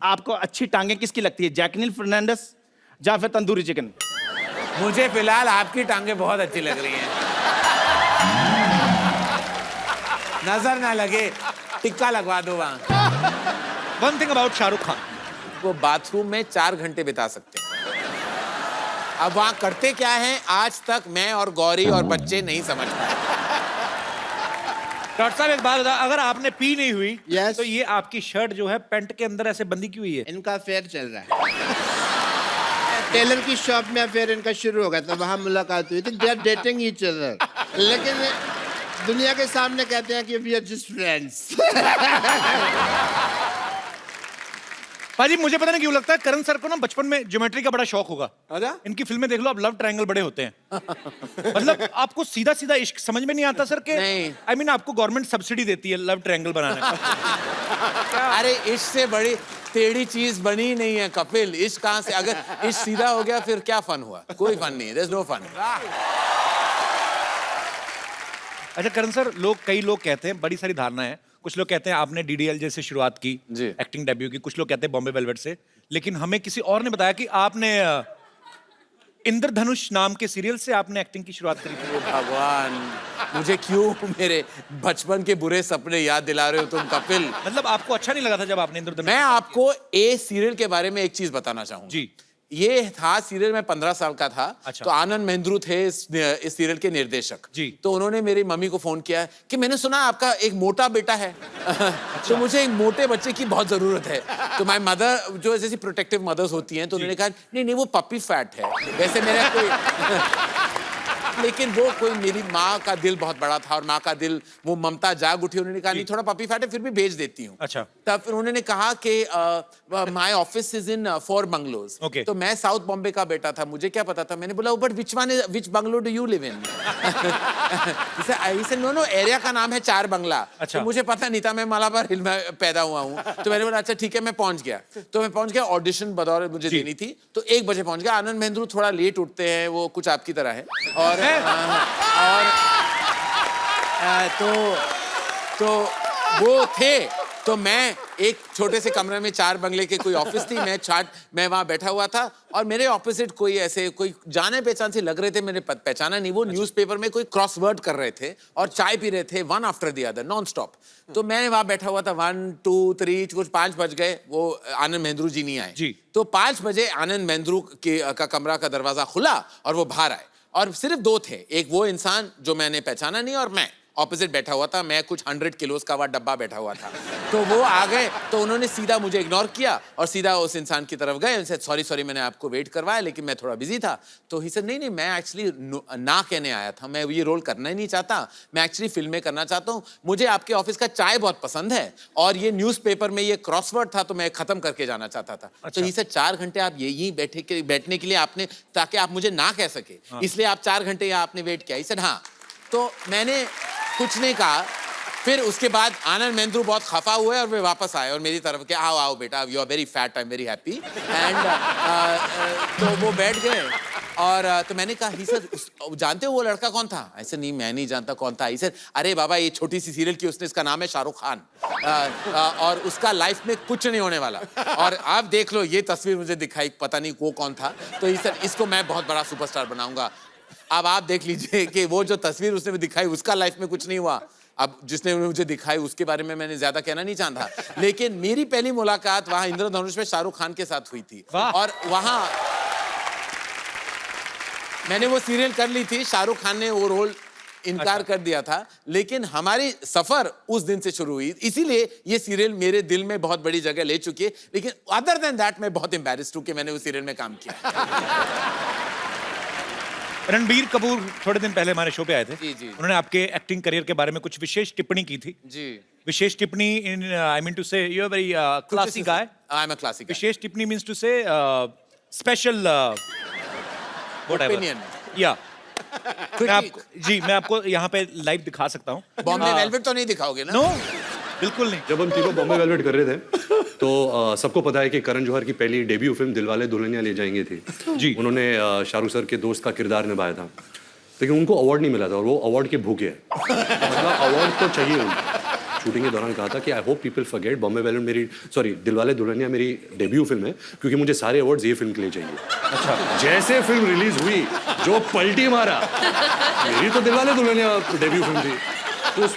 आपको अच्छी टांगे किसकी लगती है, जैकलिन फर्नांडिस या फिर तंदूरी चिकन? मुझे फिलहाल आपकी टांगे बहुत अच्छी लग रही हैं। नजर ना लगे, टिक्का लगवा दो वहां। One thing about Shahrukh Khan, वो बाथरूम में 4 घंटे बिता सकते हैं। अब वहां करते क्या हैं आज तक मैं और गौरी और बच्चे नहीं समझ पाए। डॉक्टर साहब एक बात बता, अगर आपने पी नहीं हुई Yes. तो ये आपकी शर्ट जो है पैंट के अंदर ऐसे बंदी क्यों हुई है? इनका अफेयर चल रहा है। टेलर की शॉप में अफेयर इनका शुरू हो गया था, वहां मुलाकात हुई थी। They are dating each other, लेकिन दुनिया के सामने कहते हैं कि वी आर जस्ट फ्रेंड्स। पाजी मुझे पता नहीं क्यों लगता है करण सर को ना बचपन में ज्योमेट्री का बड़ा शौक होगा। अच्छा? इनकी फिल्में देख लो, अब लव ट्रायंगल बड़े होते हैं। मतलब आपको सीधा सीधा इश्क समझ में नहीं आता सर के? नहीं। आई मीन आपको गवर्नमेंट सब्सिडी देती है लव ट्रायंगल बनाने का। अरे इश्क से बड़ी टेढ़ी चीज बनी नहीं है कपिल। इश्क कहां से, अगर इश्क सीधा हो गया फिर क्या फन हुआ? कोई फन नहीं है, देयर इज नो फन। अच्छा करण सर, कई लोग कहते हैं, बड़ी सारी धारणा है, कुछ लोग कहते हैं आपने डीडीएल जैसे शुरुआत की जी। एक्टिंग डेब्यू की, कुछ लोग कहते हैं बॉम्बे वेलवेट से, लेकिन हमें किसी और ने बताया कि आपने इंद्रधनुष नाम के सीरियल से आपने एक्टिंग की शुरुआत करी थी। भगवान, मुझे क्यों मेरे बचपन के बुरे सपने याद दिला रहे हो तुम कपिल? मतलब आपको अच्छा नहीं लगा था जब आपने इंद्रधनुष? मैं आपको ए सीरियल के बारे में एक चीज बताना चाहूंगा। जी। ये था सीरियल, मैं 15 साल का था। अच्छा। तो आनंद महेंद्रू थे इस सीरियल के निर्देशक। जी। तो उन्होंने मेरी मम्मी को फोन किया कि मैंने सुना आपका एक मोटा बेटा है। तो मुझे एक मोटे बच्चे की बहुत जरूरत है। तो माय मदर, जो जैसी प्रोटेक्टिव मदर्स होती हैं, तो उन्होंने कहा नहीं नहीं वो पपी फैट है। वैसे मेरा कोई लेकिन वो कोई, मेरी माँ का दिल बहुत बड़ा था और माँ का दिल, वो ममता जाग उठी। उन्होंने कहा नहीं थोड़ा पपी फैट है, फिर भी भेज देती हूँ। अच्छा। तब फिर उन्होंने कहा कि my office is in 4 bungalows. Okay. तो मैं साउथ बॉम्बे का बेटा था, मुझे क्या पता था। मैंने बोला but which bungalow do you live in? No no, area का नाम है 4 बंगला। अच्छा। तो मुझे पता नहीं था, मैं मलाबार हिल में पैदा हुआ हूँ। तो मैंने बोला अच्छा ठीक है, मैं पहुंच गया। तो मैं पहुंच गया, ऑडिशन बतौर मुझे देनी थी। तो 1 बजे पहुंच गया। आनंद महेंद्रू थोड़ा लेट उठते हैं, वो कुछ आपकी तरह है। तो वो थे। तो मैं एक छोटे से कमरे में 4 बंगले के कोई ऑफिस थी, मैं वहां बैठा हुआ था और मेरे ऑपोजिट कोई ऐसे कोई जाने पहचान से लग रहे थे, मैंने पहचाना नहीं। वो न्यूज़पेपर में कोई क्रॉसवर्ड कर रहे थे और चाय पी रहे थे, one after the other non stop. तो मैं वहां बैठा हुआ था, 1 2 3 कुछ 5 बज गए, वो आनंद महेंद्रू जी नहीं आए। जी। तो 5 बजे आनंद महेंद्रू का कमरा का दरवाजा खुला और वो बाहर आए और सिर्फ 2 थे, एक वो इंसान जो मैंने पहचाना नहीं और मैं ऑपोजिट बैठा हुआ था। मैं कुछ 100 किलोस का वह डब्बा बैठा हुआ था। तो वो आ गए, तो उन्होंने सीधा मुझे इग्नोर किया और सीधा उस इंसान की तरफ गए। उनसे सॉरी मैंने आपको वेट करवाया लेकिन मैं थोड़ा बिजी था। तो ही से नहीं मैं एक्चुअली ना कहने आया था, मैं ये रोल करना ही नहीं चाहता, मैं एक्चुअली फिल्में करना चाहता हूँ। मुझे आपके ऑफिस का चाय बहुत पसंद है और ये न्यूज़पेपर में ये क्रॉसवर्ड था तो मैं खत्म करके जाना चाहता था। तो ही से 4 घंटे आप यही बैठने के लिए आपने, ताकि आप मुझे ना कह सके, इसलिए आप 4 घंटे यहाँ आपने वेट किया। ही से हाँ। तो मैंने कुछ नहीं कहा। फिर उसके बाद आनंद महेंद्रू बहुत खफा हुए और वे वापस आए और मेरी तरफ के आओ आओ बेटा, you are very fat, I am very happy. And तो वो बैठ गए और तो मैंने कहा ही सर जानते हो वो लड़का कौन था? ऐसे नहीं मैं नहीं जानता कौन था। ही सर अरे बाबा ये छोटी सी सीरियल की उसने, इसका नाम है शाहरुख खान और उसका लाइफ में कुछ नहीं होने वाला। और आप देख लो ये तस्वीर मुझे दिखाई, पता नहीं वो कौन था। तो ही सर इसको मैं बहुत बड़ा सुपरस्टार बनाऊंगा। अब आप देख लीजिए कि वो जो तस्वीर उसने दिखाई उसका लाइफ में कुछ नहीं हुआ। अब जिसने मुझे दिखाई उसके बारे में मैंने ज्यादा कहना नहीं चाहता, लेकिन मेरी पहली मुलाकात वहां इंद्रधनुष में शाहरुख खान के साथ हुई थी और वहां मैंने वो सीरियल कर ली थी। शाहरुख खान ने वो रोल इनकार कर दिया था, लेकिन हमारी सफर उस दिन से शुरू हुई। इसीलिए ये सीरियल मेरे दिल में बहुत बड़ी जगह ले चुकी है। लेकिन अदर देन दैट मैं बहुत एम्बैरेस्ड हूं कि मैंने उस सीरियल में काम किया। रणबीर कपूर थोड़े दिन पहले हमारे शो पे आए थे। जी, जी। उन्होंने आपके एक्टिंग करियर के बारे में कुछ विशेष टिप्पणी की थी। जी। विशेष टिप्पणी in I mean to say you are very classy guy. I am a classic. विशेष टिप्पणी means to say special whatever. Opinion. या मैं आपको यहाँ पे लाइव दिखा सकता हूँ। बॉम्बे वेलवेट तो नहीं दिखाओगे ना? नो बिल्कुल नहीं। जब हम तीनों बॉम्बे वेलवेट कर रहे थे तो सबको पता है कि करण जौहर की पहली डेब्यू फिल्म दिलवाले दुल्हनिया ले जाएंगे थी। जी। उन्होंने शाहरुख सर के दोस्त का किरदार निभाया था, लेकिन उनको अवार्ड नहीं मिला था और वो अवार्ड के भूखे हैं। मतलब अवार्ड तो चाहिए उनको। शूटिंग के दौरान कहा था कि I hope people forget Bombay balloon मेरी दिलवाले दुल्हनिया मेरी डेब्यू फिल्म है, क्योंकि मुझे सारे अवार्ड्स ये फिल्म के लिए चाहिए। अच्छा, जैसे फिल्म रिलीज हुई, जो पलटी मारा, मेरी तो दिलवाले दुल्हनिया डेब्यू फिल्म थी, तो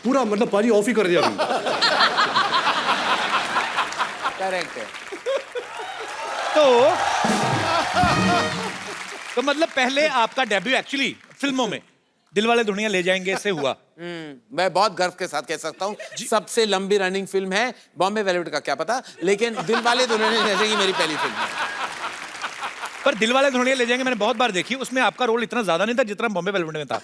पूरा मतलब पाजी ऑफ ही कर दिया फिल्म। करेक्ट है। तो मतलब पहले आपका डेब्यू एक्चुअली फिल्मों में दिलवाले दुल्हनिया ले जाएंगे से हुआ। मैं बहुत गर्व के साथ कह सकता हूँ सबसे लंबी रनिंग फिल्म है, बॉम्बे वेलवेट का क्या पता, लेकिन दिलवाले दुल्हनिया ले जाएंगे मेरी पहली फिल्म है। पर दिलवाले दुल्हनिया ले जाएंगे मैंने बहुत बार देखी, उसमें आपका रोल इतना ज्यादा नहीं था जितना बॉम्बे वेलवेट में था।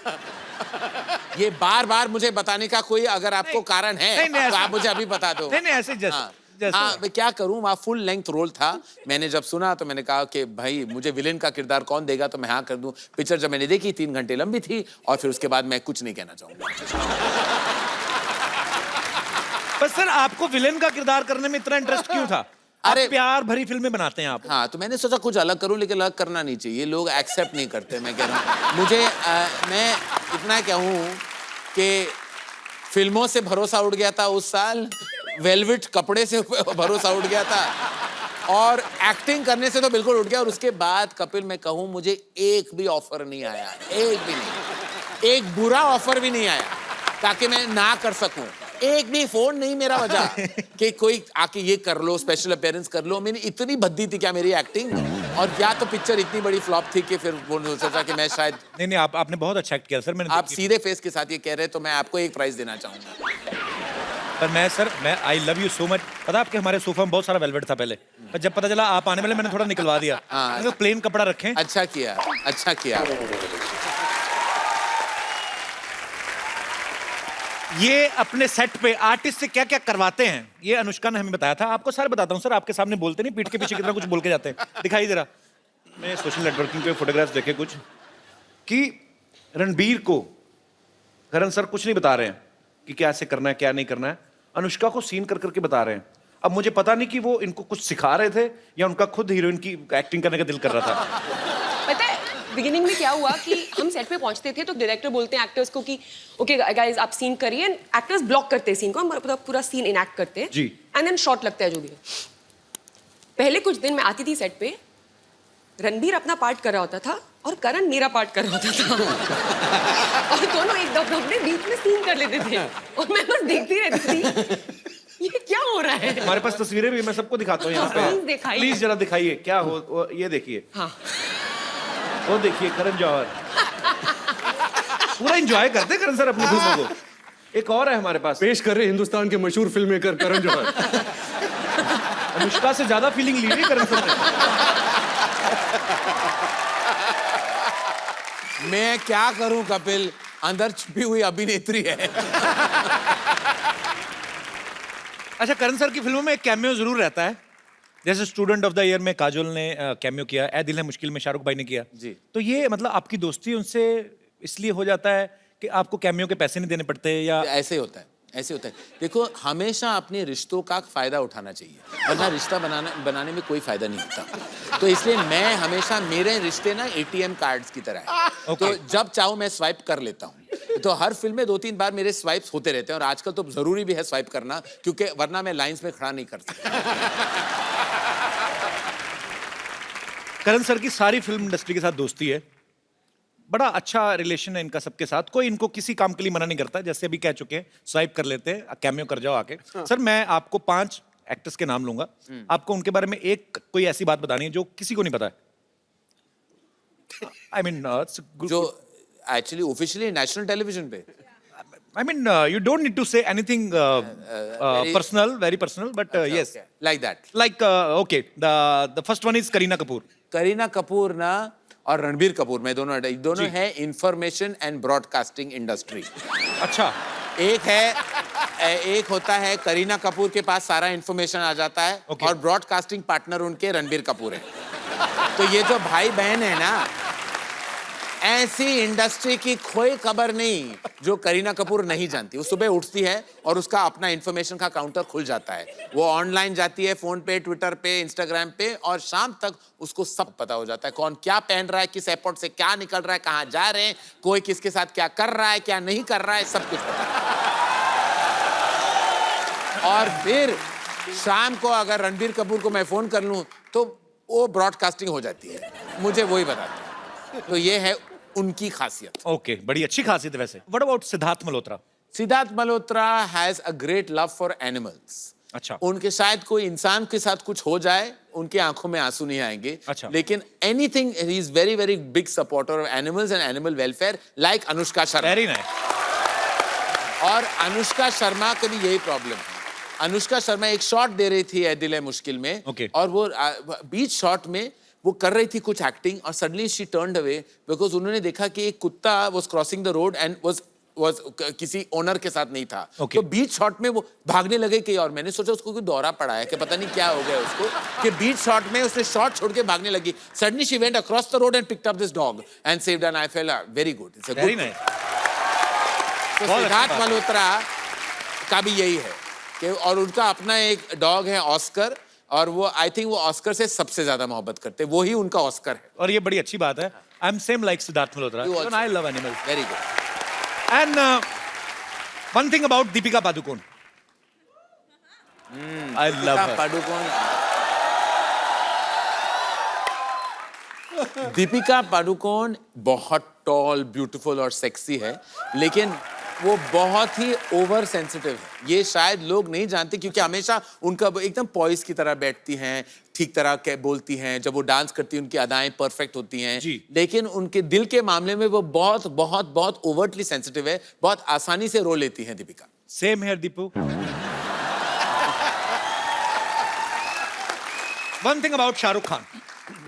ये बार बार मुझे बताने का कोई अगर आपको कारण है नहीं, तो आप मुझे अभी बता दो। नहीं ऐसे हाँ, मैं क्या करूं, वहाँ फुल लेंथ रोल था। मैंने जब सुना तो मैंने कहा कि भाई मुझे विलेन का किरदार कौन देगा, तो मैं हाँ कर दूं। पिक्चर जब मैंने देखी 3 घंटे लंबी थी, और फिर उसके बाद मैं कुछ नहीं कहना चाहूंगा। पर सर आपको विलेन का किरदार करने में इतना इंटरेस्ट क्यों था? अरे प्यार भरी फिल्में बनाते हैं आप। हाँ, तो मैंने सोचा कुछ अलग करूं, लेकिन अलग करना नहीं चाहिए, लोग एक्सेप्ट नहीं करते। मैं कह रहा हूँ मुझे मैं इतना कहूँ कि फिल्मों से भरोसा उठ गया था उस साल, वेलवेट कपड़े से भरोसा उठ गया था, और एक्टिंग करने से तो बिल्कुल उठ गया। और उसके बाद कपिल मैं कहूँ मुझे एक भी ऑफर नहीं आया, एक भी नहीं, एक बुरा ऑफर भी नहीं आया ताकि मैं ना कर सकूं। एक भी फोन नहीं मेरा बजा कि कोई आके ये कर लो, स्पेशल अपीयरेंस कर लो। मैंने इतनी भद्दी थी क्या मेरी एक्टिंग, और या तो पिक्चर इतनी बड़ी फ्लॉप थी कि फिर वो सोचा कि मैं शायद नहीं आपने बहुत अच्छा एक्ट किया सर। मैंने आप सीधे फेस के साथ ये कह रहे हैं, तो मैं आपको एक प्राइज देना चाहूंगा। पर मैं I love you so much. पता आपके हमारे सोफा में बहुत सारा वेलवेट था पहले, पर जब पता चला आप आने वाले मैंने थोड़ा निकलवा दिया। हाँ, प्लेन कपड़ा रखें। अच्छा किया, अच्छा किया। ये अपने सेट पे आर्टिस्ट से क्या क्या करवाते हैं ये अनुष्का ने हमें बताया था। आपको सारे बताता हूँ सर, आपके सामने बोलते नहीं, पीठ के पीछे कितना कुछ बोल के जाते हैं। दिखाई जरा, मैं सोशल नेटवर्किंग पे फोटोग्राफ्स देखे कुछ कि रणबीर को करण सर कुछ नहीं बता रहे हैं कि क्या ऐसे करना है क्या नहीं करना है, अनुष्का को सीन कर करके बता रहे हैं। अब मुझे पता नहीं कि वो इनको कुछ सिखा रहे थे या उनका खुद हीरोइन की एक्टिंग करने का दिल कर रहा था। पता है बिगिनिंग में क्या हुआ कि हम सेट पे पहुंचते थे तो डायरेक्टर बोलते हैं एक्टर्स को कि ओके गाइस आप सीन करिए, एक्टर्स ब्लॉक करते हैं सीन को, हम पूरा सीन इनएक्ट करते हैं जी, एंड देन शॉट लगता है जो भी है। पहले कुछ दिन मैं आती थी सेट पे, रणबीर अपना पार्ट कर रहा होता था और करण मेरा पार्ट कर रहा होता था और दोनों एक अपने बीच में सीन कर लेते थे और मैं बस देखती रहती थी ये क्या हो रहा है। हमारे पास तस्वीरें भी मैं सबको दिखाता हूँ यहाँ पे, प्लीज जरा दिखाइए क्या हो। ये देखिए, हाँ वो देखिए करण जौहर पूरा एंजॉय करते करण सर अपनी फिल्मों को। एक और है हमारे पास, पेश कर रहे हिंदुस्तान के मशहूर फिल्म मेकर करण जौहर। अनुष्का से ज्यादा फीलिंग ली नहीं करण सर ने। मैं क्या करूं कपिल, अंदर छुपी हुई अभिनेत्री है। अच्छा, करण सर की फिल्मों में एक कैमियो जरूर रहता है, जैसे स्टूडेंट ऑफ द ईयर में काजोल ने कैमियो किया, ए दिल है मुश्किल में शाहरुख भाई ने किया जी। तो ये मतलब आपकी दोस्ती उनसे इसलिए हो जाता है कि आपको कैमियो के पैसे नहीं देने पड़ते या ऐसे होता है, ऐसे होता है। देखो हमेशा अपने रिश्तों का फायदा उठाना चाहिए, वरना रिश्ता बनाने में कोई फायदा नहीं होता। तो इसलिए मैं हमेशा, मेरे रिश्ते ना ATM कार्ड्स की तरह है। तो जब चाहूँ मैं स्वाइप कर लेता हूँ। तो हर फिल्म में 2-3 बार मेरे स्वाइप्स होते रहते हैं, और आजकल तो जरूरी भी है स्वाइप करना, क्योंकि वरना मैं लाइंस में खड़ा नहीं कर सकता। करण सर की सारी फिल्म इंडस्ट्री के साथ दोस्ती है, बड़ा अच्छा रिलेशन है इनका सबके साथ, कोई इनको किसी काम के लिए मना नहीं करता। जैसे अभी कह चुके हैं स्वाइप कर लेते हैं, कैमियो कर जाओ आके। सर मैं आपको 5 एक्टर्स के नाम लूंगा, आपको उनके बारे में एक कोई ऐसी बात बतानी है जो किसी को नहीं पता है। आई मीन जो एक्चुअली ऑफिशियली नेशनल टेलीविजन पे, I mean, you don't need to say anything personal, very personal, but yes, okay. Like that. Like okay, the first one is Kareena Kapoor. Kareena Kapoor ना और रणबीर कपूर में दोनों है इंफॉर्मेशन एंड ब्रॉडकास्टिंग इंडस्ट्री। अच्छा, एक होता है करीना कपूर के पास सारा इंफॉर्मेशन आ जाता है, और ब्रॉडकास्टिंग पार्टनर उनके रणबीर कपूर है। तो ये जो भाई बहन है ना, ऐसी इंडस्ट्री की कोई खबर नहीं जो करीना कपूर नहीं जानती। वो सुबह उठती है और उसका अपना इंफॉर्मेशन का काउंटर खुल जाता है, वो ऑनलाइन जाती है, फोन पे, ट्विटर पे, इंस्टाग्राम पे, और शाम तक उसको सब पता हो जाता है, कौन क्या पहन रहा है, किस एयरपोर्ट से क्या निकल रहा है, कहाँ जा रहे हैं, कोई किसके साथ क्या कर रहा है, क्या नहीं कर रहा है, सब कुछ पता है। और फिर शाम को अगर रणबीर कपूर को मैं फोन कर लूं तो वो ब्रॉडकास्टिंग हो जाती है, मुझे वही बताते हैं। तो ये है उनकी खासियत। ओके, बड़ी अच्छी खासियत है वैसे। What about Siddharth Malhotra? Siddharth Malhotra has a great love for animals. अच्छा। उनके शायद कोई इंसान के साथ कुछ हो जाए, उनकी आंखों में आंसू नहीं आएंगे। अच्छा। लेकिन anything, he is very very big supporter of animals and animal welfare, like Anushka Sharma. Very nice. और अनुष्का शर्मा का भी यही प्रॉब्लम है। अनुष्का शर्मा एक शॉट दे रही थी ए दिल है मुश्किल में, Okay. और वो बीच शॉट में वो कर रही थी कुछ एक्टिंग, और suddenly she turned away because उन्होंने देखा कि एक कुत्ता was crossing the road and was किसी ओनर के साथ नहीं था। Okay. तो बीच शॉट में वो भागने लगे कि, और मैंने सोचा उसको कोई दौरा पड़ा है कि पता नहीं क्या हो गया उसको, कि बीच शॉट में उसने शॉट छोड़ के भागने लगी। Suddenly she went across the road and picked up this dog and saved, and I felt very good, it's a very good. Nice. तो बहुत अच्छी सिद्धार्थ बात है। मल्होत्रा का भी यही है कि, और उनका अपना एक डॉग है ऑस्कर, और वो आई थिंक वो ऑस्कर से सबसे ज्यादा मोहब्बत करते हैं, वो ही उनका ऑस्कर है। और ये बड़ी अच्छी बात है। I am same like Siddharth Malhotra. You also. I love animals. Very good. And one thing about Deepika Padukone. I love हर। दीपिका पादुकोण बहुत टॉल, ब्यूटीफुल और सेक्सी है, लेकिन वो बहुत ही ओवर सेंसिटिव है। ये शायद लोग नहीं जानते, क्योंकि हमेशा उनका एकदम पॉइस की तरह बैठती हैं, ठीक तरह के बोलती हैं, जब वो डांस करती हैं उनकी अदाएं परफेक्ट होती हैं। जी। लेकिन उनके दिल के मामले में वो बहुत बहुत बहुत ओवरटली सेंसिटिव है, बहुत आसानी से रो लेती हैं Deepika. Same here Deepu. One thing about Shahrukh Khan.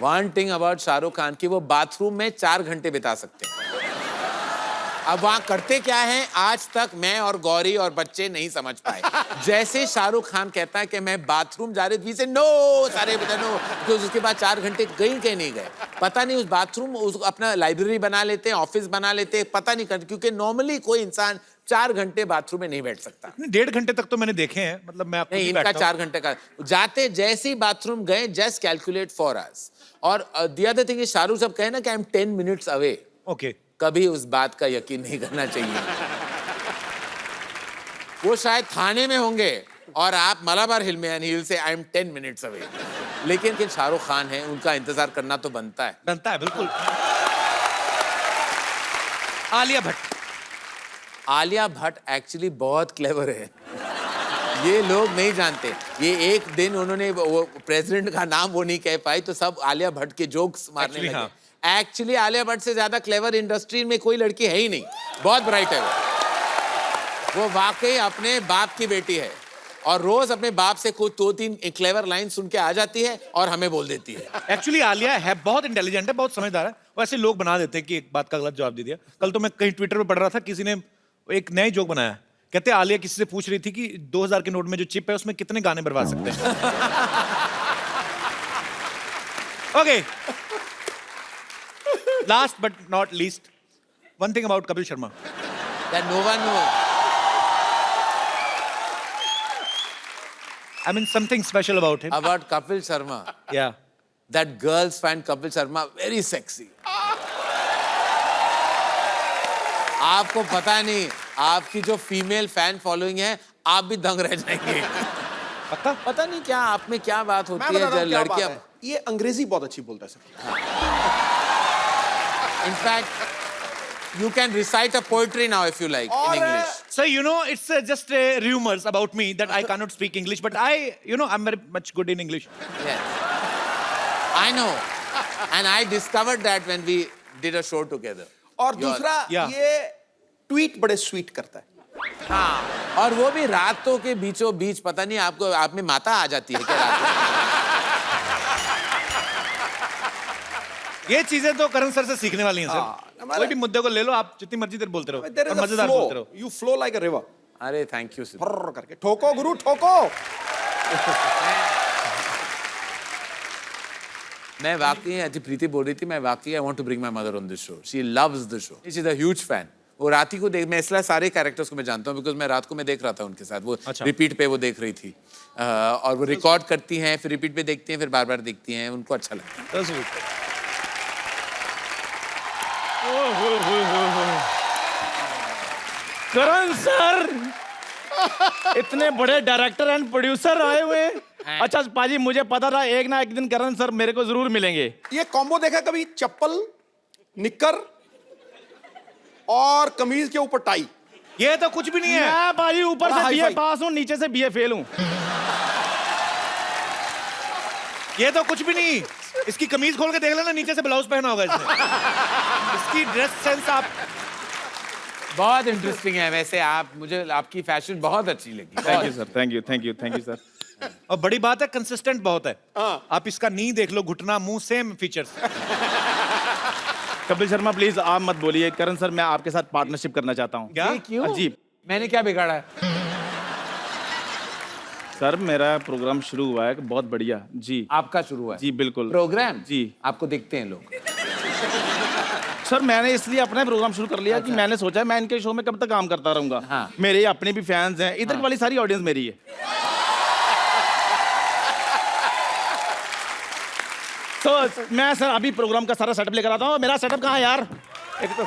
One thing about Shahrukh Khan की, वो बाथरूम में 4 घंटे बिता सकते हैं। अब वहां करते क्या है, आज तक मैं और गौरी और बच्चे नहीं समझ पाए। जैसे शाहरुख खान कहता है कि मैं बाथरूम जा रही थी, से नो, सारे बता नो, तो उसके बाद 4 घंटे कहीं नहीं गए। पता नहीं उस बाथरूम अपना लाइब्रेरी बना लेते हैं, ऑफिस बना लेते हैं, पता नहीं करते, क्योंकि नॉर्मली कोई इंसान 4 घंटे बाथरूम में नहीं बैठ सकता। 1.5 घंटे तक तो मैंने देखे हैं, मतलब मैं आपको नहीं, इनका 4 घंटे का, जाते जैसे ही बाथरूम गए, जस्ट कैलकुलेट फॉर अस। और द अदर थिंग, शाहरुख साहब कहे ना कि I am 10 minutes away, okay. कभी उस बात का यकीन नहीं करना चाहिए। वो शायद थाने में होंगे और आप मलाबार हिल में, and he will say I am 10 minutes away. लेकिन शाहरुख खान है, उनका इंतजार करना तो बनता है। बनता है, बिल्कुल। आलिया भट्ट। आलिया भट्ट एक्चुअली बहुत क्लेवर है, ये लोग नहीं जानते। ये एक दिन उन्होंने वो प्रेसिडेंट का नाम वो नहीं कह पाई, तो सब आलिया भट्ट के जोक्स मारने Actually, लगे। हाँ। एक्चुअली आलिया भट्ट से ज्यादा क्लेवर इंडस्ट्री में कोई लड़की है ही नहीं, बहुत ब्राइट है वो वाकई अपने बाप की बेटी है, और रोज अपने बाप से कुछ 2-3 क्लेवर लाइन सुन के आ जाती है और हमें बोल देती है। एक्चुअली आलिया है बहुत इंटेलिजेंट है, बहुत समझदार है। वैसे लोग बना देते हैं कि एक बात का गलत जवाब दे दिया। कल तो मैं कहीं ट्विटर पे पढ़ रहा था, किसी ने एक नया जोक बनाया। कहते हैं आलिया किसी से पूछ रही थी कि 2000 के नोट में जो चिप है उसमें कितने गाने बर्बाद सकते हैं। Okay, last but not least, one thing about Kapil Sharma. That no one knows. I mean something special about him. About Kapil Sharma. Yeah. That girls find Kapil Sharma very sexy. आपको पता नहीं, आपकी जो फीमेल फैन फॉलोइंग है, आप भी दंग रह जाएंगे। पक्का? पता नहीं क्या आप में क्या बात मैं होती बता है रहा हूँ जब क्या बात लड़कियां। है। ये अंग्रेजी बहुत अच्छी बोलता है sir. In fact you can recite a poetry now if you like in English. So you know, it's just rumors about me that I cannot speak English, but I'm very much good in English. Yes. I know. And I discovered that when we did a show together. और दूसरा Yeah. ये tweet बड़े sweet करता है। हाँ, और वो भी रातों के बीचों बीच, पता नहीं आपको, आप में माता आ जाती है क्या रात में? ये चीजें तो करण सर से सीखने वाली हैं सर। कोई भी मुद्दे को ले लो, आप जितनी मर्जी देर बोलते रहो There is और a मजेदार flow. बोलते रहो। You flow like a river. अरे थैंक यू। फर्र करके ठोको गुरु ठोको। मैं वाकई, आज प्रीति बोल रही थी, मैं वाकई I want to bring my mother on this show. She loves the show, she is a huge fan. वो राती को देख, मैं इसलिए सारे कैरेक्टर्स को मैं जानता हूँ बिकॉज मैं रात को मैं देख रहा था उनके साथ, वो अच्छा। रिपीट पे वो देख रही थी। और वो रिकॉर्ड करती हैं, फिर रिपीट पे देखती हैं, फिर बार बार देखती हैं, उनको अच्छा लगता है। So sweet. करण सर इतने बड़े डायरेक्टर एंड प्रोड्यूसर आए हुए हैं। अच्छा पाजी, मुझे पता था एक ना एक दिन करण सर मेरे को जरूर मिलेंगे। ये कॉम्बो देखा कभी? चप्पल, निक्कर और कमीज के ऊपर टाई। ये तो कुछ भी नहीं है। मैं पाजी ऊपर बड़ा से बीए हाई-फाई। पास हूँ, नीचे से बीए फेल हूँ। ये तो कुछ भी नहीं। इसकी कमीज खोल के देख लेना, नीचे से ब्लाउज पहना होगा इसने। इसकी ड्रेस सेंस आप बहुत इंटरेस्टिंग है वैसे। आप, मुझे आपकी फैशन बहुत अच्छी लगी। Thank you sir, thank you, thank you, thank you sir. और बड़ी बात है कंसिस्टेंट बहुत है। हाँ। आप इसका नी देख लो, घुटना, मुंह, same features. Kapil Sharma please आप मत बोलिए। करण सर मैं आपके साथ पार्टनरशिप करना चाहता हूँ। क्या? क्यों? जी मैंने क्या बिगाड़ा है? सर मेरा प्रोग्राम शुरू हुआ है बहुत बढ़िया। जी आपका शुरू हुआ है? जी बिल्कुल। प्रोग्राम? जी। आपको देखते हैं लोग? सर मैंने इसलिए अपना प्रोग्राम शुरू कर लिया कि मैंने सोचा मैं इनके शो में कब तक काम करता रहूंगा। हाँ। मेरे अपने भी फैंस हैं, इधर वाली सारी ऑडियंस मेरी है। तो मैं सर अभी प्रोग्राम का सारा सेटअप लेकर आता हूँ। मेरा सेटअप कहाँ है यार? एक तो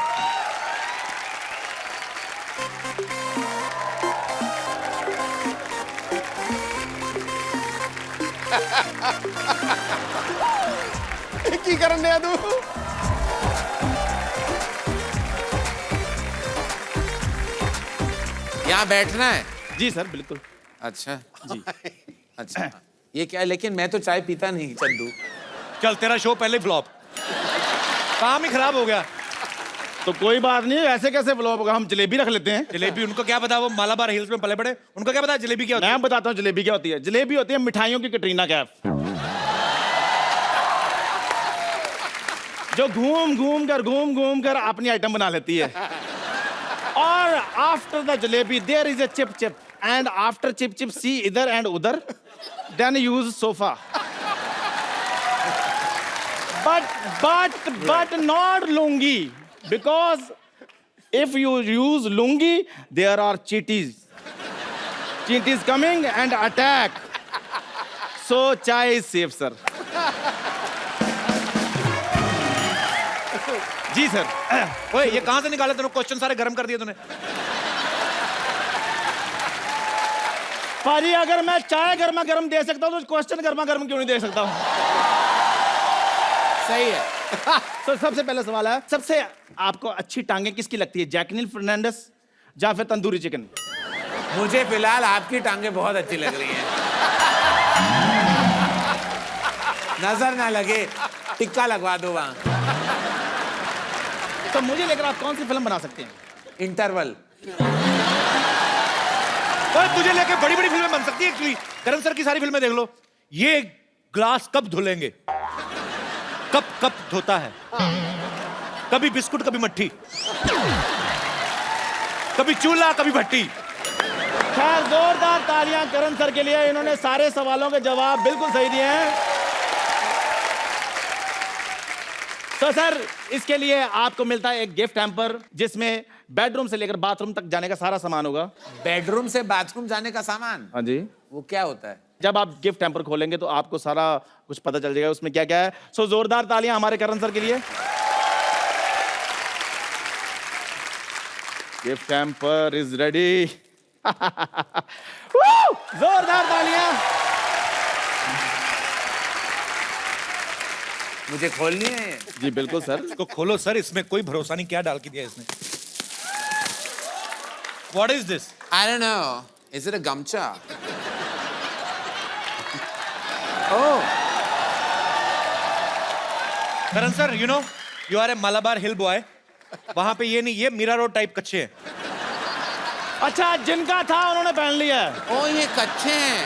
की करन दे तू। यहाँ बैठना है? जी सर बिल्कुल। अच्छा जी। अच्छा ये क्या है? लेकिन मैं तो चाय पीता नहीं चंदू। चल तेरा शो पहले फ्लॉप, काम ही खराब हो गया। तो कोई बात नहीं, ऐसे कैसे फ्लॉप होगा? हम जलेबी रख लेते हैं। जलेबी, उनको क्या पता, वो मालाबार हिल्स में पले बड़े, उनको क्या पता जलेबी क्या होती है। मैं बताता हूँ जलेबी क्या होती है। जलेबी होती है मिठाइयों की कटरीना कैफ, जो घूम घूम कर अपनी आइटम बना लेती है। और after the jalebi there is a chip chip, and after chip chip see इधर एंड उधर, then use sofa. but not lungi, because if you use lungi there are cheaties coming and attack, so chai is safe sir. जी sir. ओए ये कहां से निकाले तूने? Question सारे गर्म कर दिए तूने। पाजी अगर मैं चाय गर्मा गर्म दे सकता हूँ तो क्वेश्चन गर्मा गर्म क्यों नहीं दे सकता हूँ? सही है। तो सबसे पहला सवाल है, सबसे आपको अच्छी टांगे किसकी लगती है? जैकलिन फर्नांडिस या फिर तंदूरी चिकन? मुझे फिलहाल आपकी टांगें बहुत अच्छी लग रही हैं। नजर ना लगे, टिक्का लगवा दो वहां। तो मुझे लेकर आप कौन सी फिल्म बना सकते हैं? इंटरवल। ओए तुझे लेके बड़ी बड़ी फिल्में बन सकती है एक्चुअली। करण सर की सारी फिल्में देख लो। ये ग्लास कब धुलेंगे, कब कब धोता है, कभी बिस्कुट कभी मट्ठी, कभी चूल्हा कभी भट्टी। खैर जोरदार तालियां करण सर के लिए, इन्होंने सारे सवालों के जवाब बिल्कुल सही दिए हैं। तो सर इसके लिए आपको मिलता है एक गिफ्ट हैम्पर, जिसमें बेडरूम से लेकर बाथरूम तक जाने का सारा सामान होगा। बेडरूम से बाथरूम जाने का सामान? हाँ जी। वो क्या होता है? जब आप गिफ्ट हैम्पर खोलेंगे तो आपको सारा कुछ पता चल जाएगा उसमें क्या क्या है। सो जोरदार तालियां हमारे करण सर के लिए। Gift hamper is ready. जोरदार तालियां। मुझे खोलनी है ये? जी बिल्कुल सर। इसको खोलो सर, इसमें कोई भरोसा नहीं क्या डाल के दिया इसने। What is this? I don't know. Is it a gamcha? Oh. Karan sir, you know, you are a Malabar hill boy. वहां पे ये नहीं, ये मीरा रोड टाइप कच्चे हैं। अच्छा जिनका था उन्होंने पहन लिया है। ओ ये कच्चे हैं।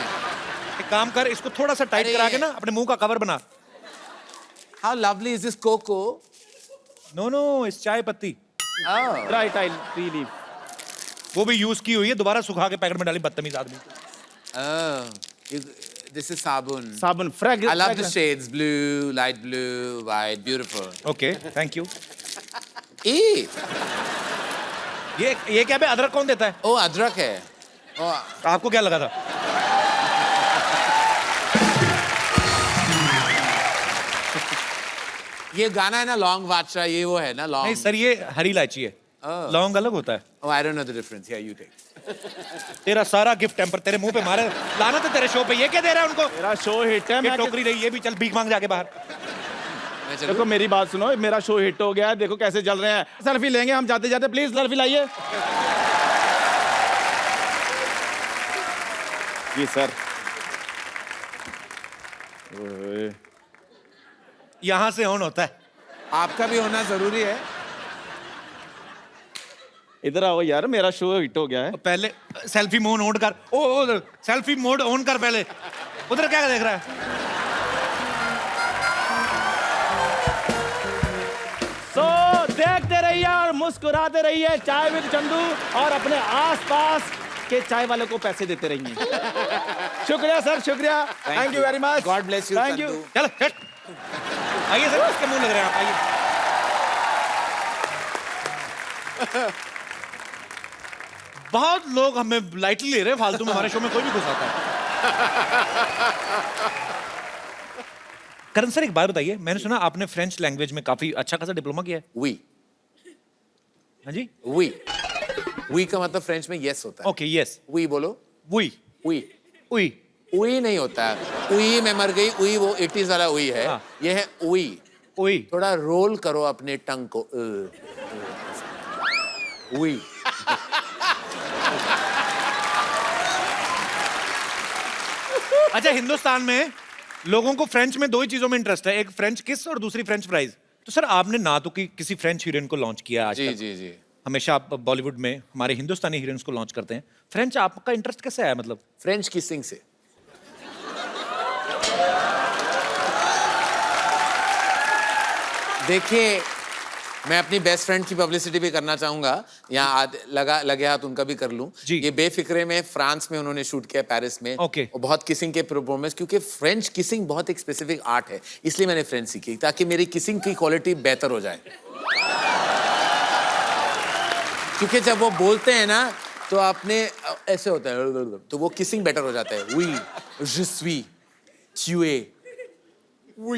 एक काम कर, इसको थोड़ा सा टाइट अरे करा के ना अपने मुंह का कवर बना। How lovely is this cocoa? No no, इस चाय पत्ती Oh. Right I tea leaf. वो भी यूज की हुई है, दोबारा सुखा के पैकेट में डाली, बदतमीज आदमी। Oh. This is sabun. साबुन fragrance. I love the shades. Blue, light blue, white. Beautiful. Okay, thank you. Eee. ये क्या बे, अदरक कौन देता है? Oh, अदरक है। Oh. आपको क्या लगा था? ये गाना है ना लॉन्ग वाचा, ये वो है ना नहीं लॉन्ग? सर, ये हरी इलायची है। Oh. लौंग अलग होता है। Oh, I don't know the difference. Yeah, you take. तेरा सारा गिफ्ट टेम्पर तेरे मुंह पे मारे, लानत है तेरे शो पे। ये क्या दे रहा है उनको? मेरा शो हिट है। ये मैं टोकरी रही, ये भी चल भीख मांग जाके बाहर। मैं चलूं? देखो मेरी बात सुनो, मेरा शो हिट हो गया है, देखो कैसे चल रहे हैं। सेल्फी लेंगे हम जाते जाते, प्लीज सेल्फी लाइए। जी सर। ओए, यहां से ऑन होता है। आपका भी होना जरूरी है। इधर आओ यार, मेरा शो हिट हो गया है। पहले सेल्फी मोड ऑन कर। ओ सेल्फी मोड ऑन कर पहले। उधर क्या देख रहा है? सो देखते रहिए और मुस्कुराते रहिए चाय विद चंदू, और अपने आसपास के चाय वालों को पैसे देते रहिए। शुक्रिया सर, शुक्रिया। Thank you very much. God bless you, thank you. Chandu. चल हट। आइए सर, इसके मुंह लग रहे हैं आप, आइए। बहुत लोग हमें लाइटली ले रहे हैं, फालतू में हमारे शो में कोई भी घुस आता है। करण सर एक बात बताइए, मैंने सुना आपने फ्रेंच लैंग्वेज में काफी अच्छा खासा डिप्लोमा किया है। वी हाँ जी। वी का मतलब फ्रेंच में यस होता है। Okay yes. वी बोलो। वी वी उई उई नहीं होता है। उई में मर गई, उई वो 80s वाला उई है। हाँ। ये है उई। उई। थोड़ा रोल करो अपने टंग को। उई। अच्छा, हिंदुस्तान में लोगों को फ्रेंच में दो ही चीजों में इंटरेस्ट है, एक फ्रेंच किस और दूसरी फ्रेंच फ्राइज। तो सर आपने ना तो किसी फ्रेंच हीरोइन को लॉन्च किया आज जी तक। जी जी। हमेशा आप बॉलीवुड में हमारे हिंदुस्तानी हीरोइंस को लॉन्च करते हैं। फ्रेंच आपका इंटरेस्ट कैसे आया मतलब? फ्रेंच किसिंग से। देखिए, मैं अपनी बेस्ट फ्रेंड की पब्लिसिटी भी करना चाहूंगा। यहाँ लगे हाथ उनका भी कर लूं। जी। ये बेफिक्रे में फ्रांस में उन्होंने शूट किया, पेरिस में। ओके। और बहुत किसिंग के परफॉर्मेंस, क्योंकि फ्रेंच किसिंग बहुत एक स्पेसिफिक आर्ट है, इसलिए मैंने फ्रेंच सीखी ताकि मेरी किसिंग की क्वालिटी बेहतर हो जाए। क्योंकि जब वो बोलते हैं ना तो आपने ऐसे होता है, तो वो किसिंग बेटर हो जाता है। Oui, je suis, tu es,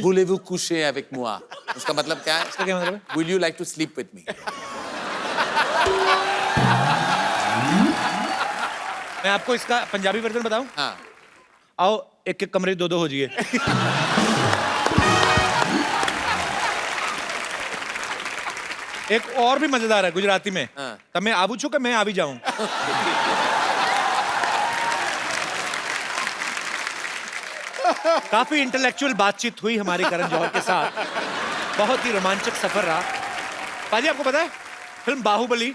voulez-vous coucher avec moi? इसका मतलब क्या है? इसका क्या मतलब है? Will you like to sleep with me? मैं आपको इसका पंजाबी वर्जन बताऊं? हाँ। आओ एक एक कमरे 2-2 हो जाइए। एक और भी मजेदार है गुजराती में। हाँ। तब मैं आबू छू कि मैं आवी जाऊं। काफी इंटेलेक्चुअल बातचीत हुई हमारी करण जौहर के साथ। बहुत ही रोमांचक सफर रहा। पाजी आपको पता है film Baahubali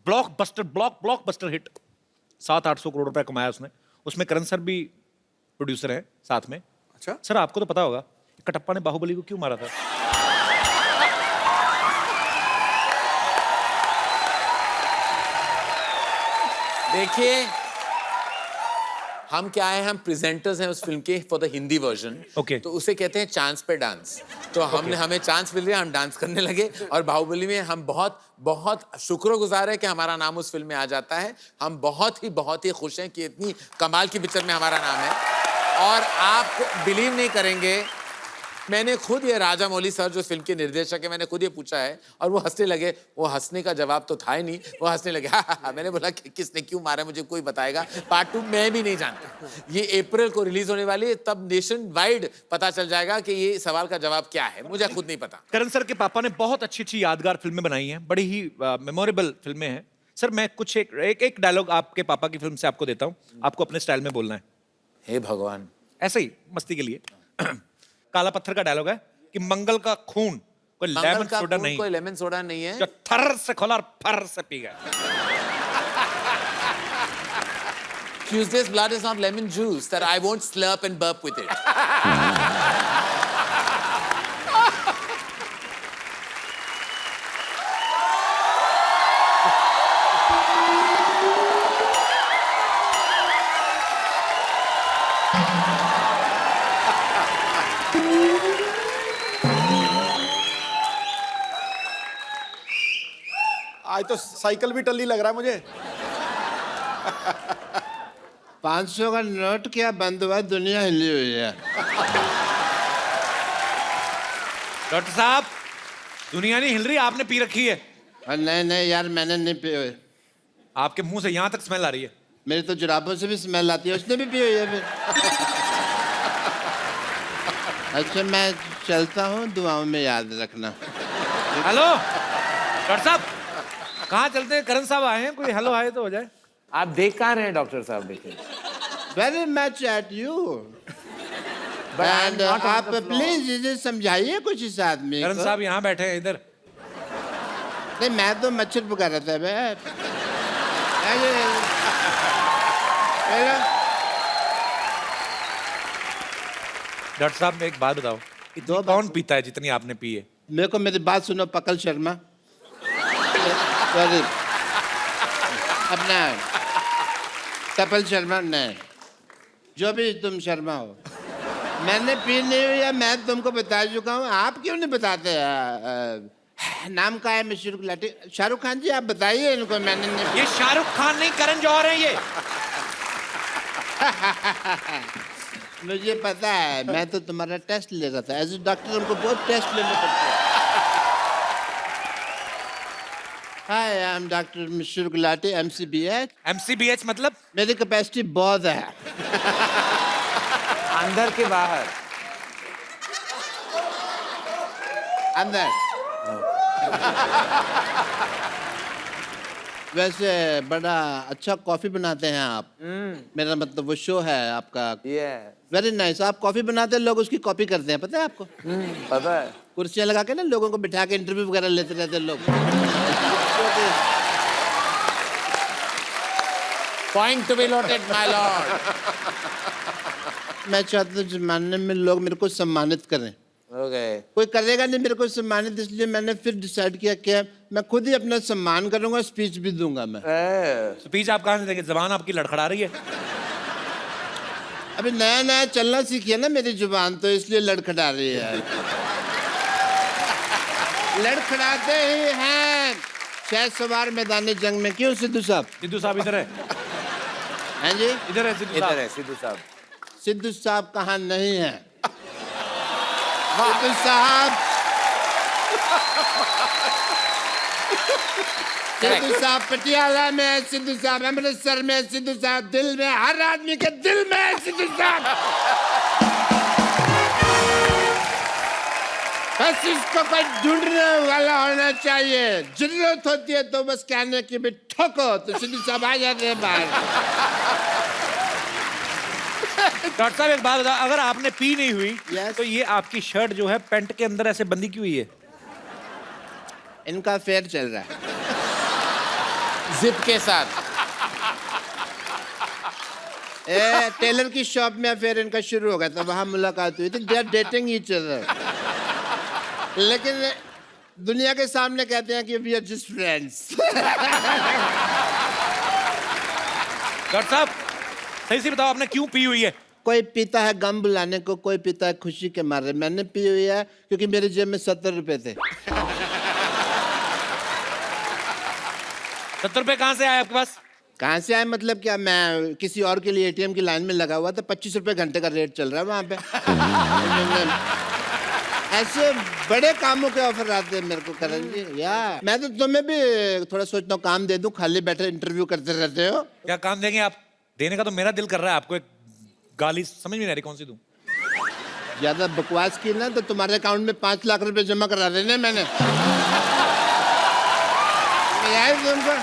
blockbuster hit, 700-800 crore रुपए कमाया उसने। उसमें करण सर भी प्रोड्यूसर हैं साथ में। अच्छा। सर आपको तो पता होगा कटप्पा ने बाहुबली को क्यों मारा था? देखिए, हम क्या है, हम प्रेजेंटर्स हैं उस फिल्म के for the Hindi version. Okay. तो उसे कहते हैं चांस पे डांस। तो हमें चांस मिल गया, हम डांस करने लगे। और बाहुबली में हम बहुत बहुत शुक्रगुजार है कि हमारा नाम उस फिल्म में आ जाता है। हम बहुत ही खुश हैं कि इतनी कमाल की पिक्चर में हमारा नाम है। और आप बिलीव नहीं करेंगे, मैंने खुद ये राजा मौली सर जो फिल्म के निर्देशक है, मैंने खुद ये पूछा है और वो हंसने लगे। वो हंसने का जवाब तो था ही नहीं, वो हंसने लगे। मैंने बोला कि किसने क्यों मारा मुझे कोई बताएगा। पार्ट 2 मैं भी नहीं जानता। ये अप्रैल को रिलीज होने वाली है, तब नेशन वाइड पता चल जाएगा कि ये सवाल का जवाब क्या है। मुझे खुद नहीं पता। करण सर के पापा ने बहुत अच्छी यादगार फिल्में बनाई हैं, बड़ी ही मेमोरेबल फिल्में हैं। सर मैं कुछ एक डायलॉग आपके पापा की फिल्म से आपको देता हूँ, आपको अपने स्टाइल में बोलना है। हे भगवान। ऐसे ही मस्ती के लिए। काला पत्थर का डायलॉग है कि मंगल का खून कोई मंगल लेमन का सोडा खून नहीं, कोई लेमन सोडा नहीं है। जो थर से खोला और फर से पी गया। Tuesday's blood is not lemon juice that I won't slurp and burp with it. आज तो साइकिल भी टल्ली लग रहा है मुझे। 500 का नोट क्या बंद हुआ, दुनिया हिली हुई है। डॉक्टर साहब, दुनिया नहीं हिल रही, आपने पी रखी है। नहीं यार, मैंने नहीं पी। आपके मुंह से यहाँ तक स्मेल आ रही है। मेरी तो जुराबों से भी स्मेल आती है, उसने भी पी हुई है फिर। अच्छा मैं चलता हूँ, दुआओं में याद रखना। हेलो डॉक्टर साहब, कहाँ चलते हैं? करण साहब आए हैं, कोई हेलो आए तो हो जाए। आप देख कहाँ रहे हैं डॉक्टर साहब? देखिए very much at you. I'm and not on आप the floor. प्लीज इसे समझाइए कुछ इस आदमी करण को। साहब यहाँ बैठे हैं इधर। नहीं मैं तो मच्छर पका रहा था बे। डॉक्टर साहब एक बात बताओ, दो बात कौन पीता है जितनी आपने पी है? मेरे को मेरी बात सुनो पकल शर्मा। सॉरी, अपना कपिल शर्मा नहीं, जो भी तुम शर्मा हो। मैंने पी नहीं हुई है, मैं तुमको बता चुका हूँ, आप क्यों नहीं बताते? नाम का है मिश्र गुलाटी। शाहरुख खान जी आप बताइए इनको, मैंने नहीं। ये शाहरुख खान नहीं, करण जौहर है ये। मुझे पता है, मैं तो तुम्हारा टेस्ट ले रहा था। एज ए डॉक्टर हमको बहुत टेस्ट लेने पड़ते हैं। Hi I am doctor Mishra Gulati, MCBH। MCBH मतलब? मेरी कैपेसिटी बहुत है। अंदर के बाहर? अंदर। वैसे बड़ा अच्छा कॉफी बनाते हैं आप। मेरा मतलब वो शो है आपका। Very nice. आप कॉफी बनाते हैं, लोग उसकी कॉपी करते हैं, पता है आपको? पता है। कुर्सियां लगा के ना लोगों को बिठा के इंटरव्यू वगैरह लेते रहते हैं लोग। Point to be noted my Lord. मैं चाहता हूँ जमाने में लोग मेरे को सम्मानित करें। ओके। कोई करेगा नहीं मेरे को सम्मानित, इसलिए मैंने फिर डिसाइड किया कि मैं खुद ही अपना सम्मान करूंगा, स्पीच भी दूंगा मैं। स्पीच आप कहाँ से देंगे? जबान आपकी लड़खड़ा रही है। अभी नया नया चलना सीखी है ना मेरी जुबान, तो इसलिए लड़खड़ा रही है। लड़खड़ाते ही हैं शायद सवार मैदानी जंग में। क्यों सिद्धू साहब? सिद्धू साहब इधर है। हैं जी? इधर है सिद्धू इधर साहब। है सिद्धू साहब। सिद्धू साहब कहाँ नहीं है? सिद्धू साहब, सिद्धू साहब पटियाला में है, सिद्धू साहब अमृतसर में है, सिद्धू साहब दिल में, हर आदमी के दिल में है सिद्धू साहब। बस इसको कोई ढूंढने वाला होना चाहिए। जरूरत होती है तो बस कहने की भी ठोको तो सिद्धू साहब आ जाते हैं बाहर। डॉक्टर साहब एक बात बताओ, अगर आपने पी नहीं हुई Yes. तो ये आपकी शर्ट जो है पैंट के अंदर ऐसे बंदी क्यों हुई है? इनका अफेयर चल रहा है। जिप के साथ। टेलर की शॉप में अफेयर इनका शुरू हो गया था, वहां मुलाकात हुई थी। They are dating each other, लेकिन दुनिया के सामने कहते हैं कि we are just friends. Doctor साहब सही से बताओ, आपने क्यों पी हुई है? कोई पीता है गम बुलाने को, कोई पीता है खुशी के मारे। मैंने पी हुई है क्योंकि मेरी जेब में 70 रुपए थे। 70 रुपए कहाँ से आए आपके पास? कहाँ से आए मतलब क्या? मैं किसी और के लिए ATM की लाइन में लगा हुआ था, 25 रुपए घंटे का रेट चल रहा है वहाँ पे। ऐसे बड़े कामों के ऑफर आते हैं मेरे को करण जी। या मैं तो तुम्हें भी थोड़ा सोचता हूँ काम दे दूं, खाली बैठे इंटरव्यू करते रहते हो। क्या काम देंगे आप? देने का तो मेरा दिल कर रहा है आपको। एक गाली समझ में नहीं आ रही, कौन सी दूं? ज्यादा बकवास की ना तो तुम्हारे अकाउंट में 5 लाख रुपए जमा करा देने मैंने। यार तुमको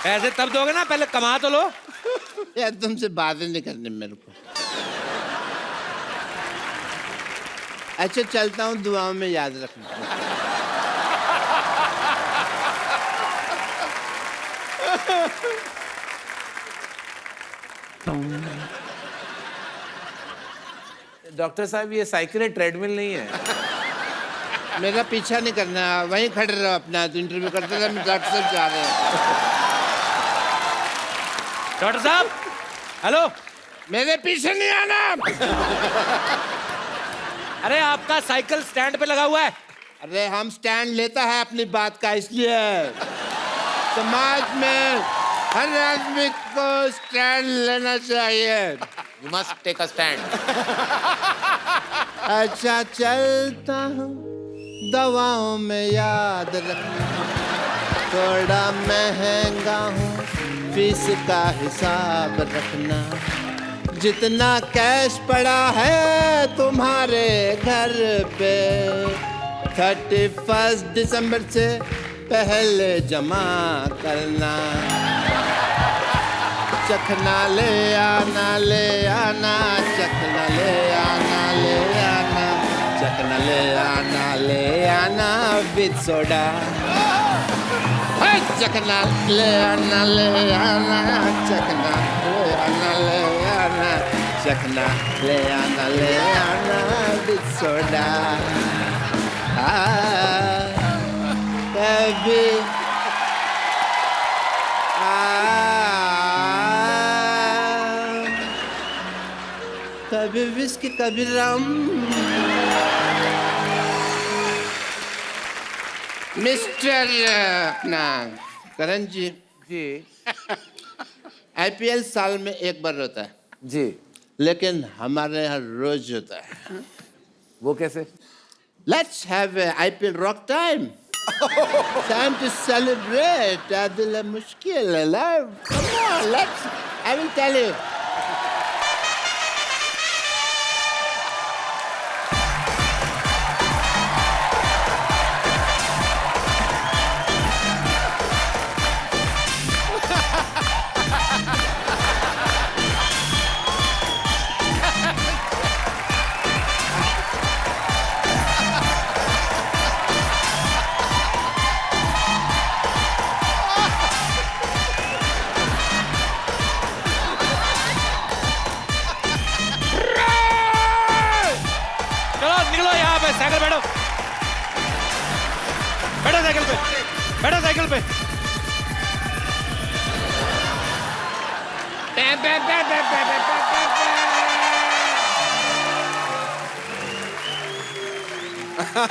ऐसे तब दोगे ना, पहले कमा तो लो। यार तुमसे बातें नहीं करनी मेरे को। अच्छा चलता हूँ, दुआओं में याद रखना। डॉक्टर साहब ये साइकिल है, ट्रेडमिल नहीं है। मेरा पीछा नहीं करना, वहीं खड़े रहो अपना, तो इंटरव्यू करते रहे। डॉक्टर साहब जा रहे हैं। डॉक्टर साहब हेलो, मेरे पीछे नहीं आना। अरे आपका साइकिल स्टैंड पे लगा हुआ है। अरे हम स्टैंड लेता है अपनी बात का, इसलिए समाज में हर आदमी को स्टैंड लेना चाहिए। You must take a stand. अच्छा चलता हूँ, दवाओं में याद रखना। थोड़ा महंगा हूँ, फीस का हिसाब रखना। जितना कैश पड़ा है तुम्हारे घर पे 31 दिसंबर से पहले जमा करना। चखना ले आना, ले आना, चखना ले आना, ले आना, चखना ले आना, ले आना विद सोडा। चखना ले आना, ले आना, चखना ले आना, ले आना, चखना ले आना, ले आना विद सोडा। कभी कभी विस्की कभी रम। मिस्टर अपना करण जी, आईपीएल साल में एक बार होता है जी, लेकिन हमारे यहाँ रोज होता है। वो कैसे? Let's have a IPL rock time. Time to celebrate. दिल मुश्किल है love. Come on, I will tell you. Cycle बैठो, बैठो साइकिल पे, बैठो साइकिल पे।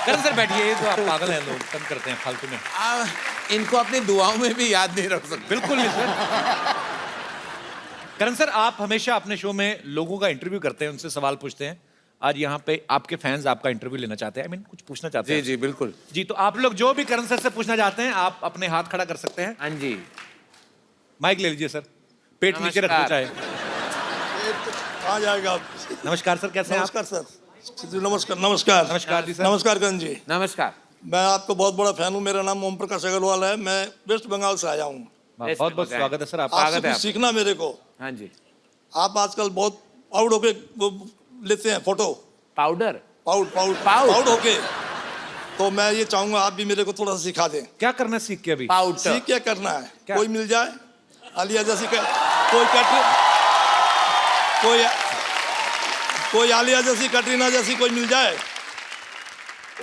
करण सर बैठिए, ये तो आप पागल हैं, लोग तंग करते हैं फालतू में। इनको अपनी दुआओं में भी याद नहीं रख सकते। बिल्कुल नहीं सर। करण सर, आप हमेशा अपने शो में लोगों का इंटरव्यू करते हैं, उनसे सवाल पूछते हैं। आज यहाँ पे आपके फैंस आपका इंटरव्यू लेना चाहते हैं, कुछ पूछना चाहते हैं। जी जी बिल्कुल जी, तो आप लोग जो भी करण सर से पूछना चाहते हैं, आप अपने हाथ खड़ा कर सकते हैं। हाँ जी, माइक ले लीजिए सर, पेट नीचे रखना चाहे। कहाँ जाएगा आप? नमस्कार सर, कैसे हैं आप? नमस्कार सर। नमस्कार नमस्कार नमस्कार जी सर। नमस्कार करण जी। नमस्कार। मैं आपको बहुत बड़ा फैन हूँ। मेरा नाम ओम प्रकाश अग्रवाल है। मैं वेस्ट बंगाल से आया हूँ। बहुत बहुत स्वागत है सर आपका। आपसे कुछ सीखना मेरे को। हाँ जी। आप आजकल बहुत आउट होके वो लेते हैं फोटो, पाउडर पाउड होके। तो मैं ये चाहूंगा आप भी मेरे को थोड़ा सा सिखा दें। क्या करना सीख के अभी? पाउडर सीख क्या करना है? क्या? कोई मिल जाए आलिया जैसी कोई आलिया जैसी, कटरीना जैसी कोई मिल जाए,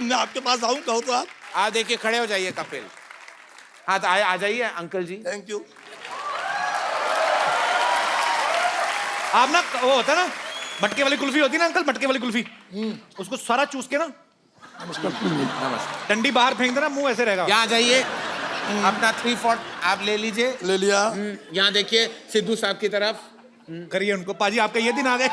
मैं आपके पास आऊं, कहो तो आप। देखिए, खड़े हो जाइए कपिल। हाँ तो आ जाइए अंकल जी। Thank you. आप ना, वो होता है ना मटके वाली कुल्फी होती है ना अंकल, मटके वाली कुल्फी, उसको सारा चूस के ना डंडी बाहर फेंक देना, मुंह ऐसे रहेगा। यहाँ जाइए, अपना 3/4 आप ले लीजिए। ले लिया। यहाँ देखिए सिद्धू साहब की तरफ करिए उनको। पाजी, आपका ये दिन आ गए।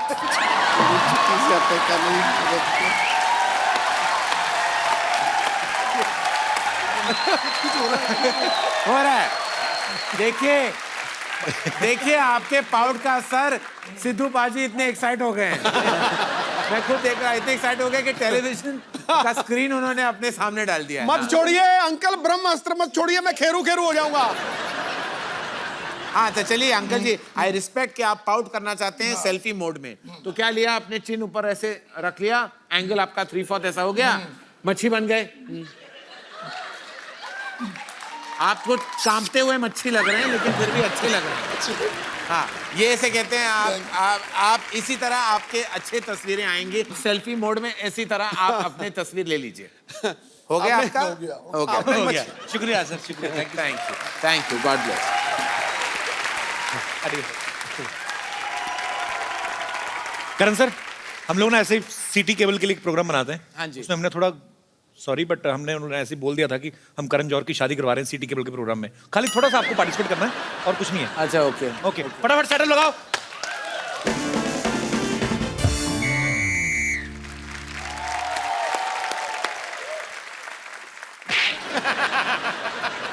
हो रहा है। देखिए आपके पाउड का असर। सिद्धू पाजी इतने एक्साइट हो गए हैं। मैं खुद देख रहा, इतने एक्साइट हो गए कि टेलीविजन का स्क्रीन उन्होंने अपने सामने डाल दिया है। मत छोड़िए अंकल, ब्रह्मास्त्र मत छोड़िए, मैं खेरू हो जाऊंगा। हाँ तो चलिए अंकल जी, आई रिस्पेक्ट कि आप पाउट करना चाहते हैं सेल्फी मोड में। तो क्या लिया आपने, चिन ऊपर ऐसे रख लिया, एंगल आपका 3/4 ऐसा हो गया, मच्छी बन गए। आपको कांपते हुए मच्छी लग रहे हैं, लेकिन फिर भी अच्छे लग रहे हैं। हाँ, ये ऐसे कहते हैं आप इसी तरह आपके अच्छे तस्वीरें आएंगी सेल्फी मोड में। इसी तरह आप अपने तस्वीर ले लीजिए। हो गया आपका? हो गया। शुक्रिया सर, शुक्रिया। Thank you, God bless. Karan sir, हम लोग ना ऐसे ही सिटी केबल के लिए एक प्रोग्राम बनाते हैं। हाँ जी। उसमें हमने थोड़ा सॉरी बट हमने उन्होंने ऐसे बोल दिया था कि हम करण जौहर की शादी करवा रहे हैं सिटी केबल के प्रोग्राम में। खाली थोड़ा सा आपको पार्टिसिपेट करना है और कुछ नहीं है। अच्छा ओके ओके, फटाफट सेटल लगाओ।